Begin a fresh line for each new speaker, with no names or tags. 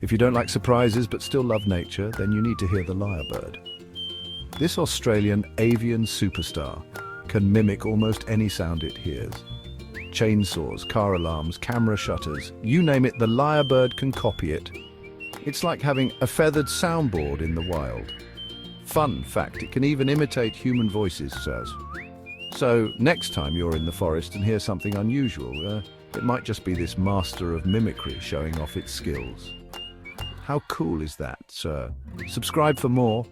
If you don't like surprises but still love nature, then you need to hear the lyrebird. This Australian avian superstar can mimic almost any sound it hears. Chainsaws, car alarms, camera shutters, you name it, the lyrebird can copy it. It's like having a feathered soundboard in the wild. Fun fact, it can even imitate human voices, sirs. So, next time you're in the forest and hear something unusual, it might just be this master of mimicry showing off its skills. How cool is that, sir? Subscribe for more.